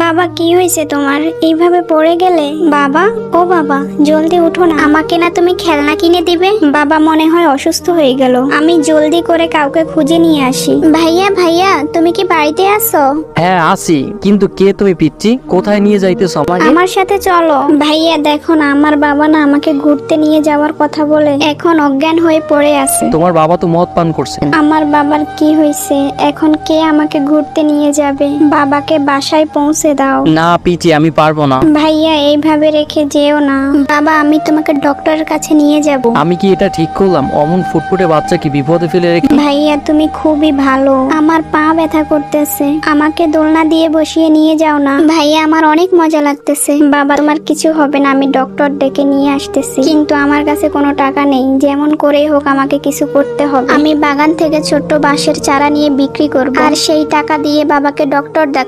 বাবা কি হয়েছে তোমার, এইভাবে পড়ে গেলে? বাবা, ও বাবা, জলদি উঠো না। আমাকে না তুমি খেলনা কিনে দিবে? বাবা মনে হয় অসুস্থ হয়ে গেল, আমি জলদি করে কাউকে খুঁজে নিয়ে আসি। ভাইয়া ভাইয়া, তুমি কি বাড়িতে আছো? হ্যাঁ আছি, কিন্তু কে তুমি পিচ্ছি? কোথায় নিয়ে যাইতেছো আমাকে? আমার সাথে চলো। ভাইয়া দেখো না, আমার বাবা না আমাকে ঘুরতে নিয়ে যাওয়ার কথা বলে এখন অজ্ঞান হয়ে পড়ে আছে। তোমার বাবা তো মদ পান করছে। আমার বাবার কি হয়েছে? এখন কে আমাকে ঘুরতে নিয়ে যাবে? বাবাকে বাসায় পৌঁছে দাও। না পিচ্ছি, আমি পারবো না। ভাইয়া এইভাবে রেখে যেও না। বাবা, আমি তোমাকে ডক্টরের কাছে নিয়ে যাব। আমি কি এটা ঠিক করলাম? অমন ফুটফুটে বাচ্চা কি বিপদে ফেলে রেখে? ভাইয়া তুমি খুবই ভালো, আমার পা ব্যথা করতেছে, আমাকে দোলনা দিয়ে বসিয়ে নিয়ে যাও না। ভাইয়া আমার অনেক মজা লাগতেছে। বাবা তোমার কিছু হবে না, আমি ডক্টর ডেকে নিয়ে আসতেছি, কিন্তু আমার কাছে কোনো টাকা নেই, যেমন করেই হোক আমাকে কিছু করতে হবে। আমি বাগান থেকে ছোট্ট বাঁশের চারা নিয়ে বিক্রি করব, আর সেই টাকা দিয়ে বাবাকে ডক্টর দেখাবো।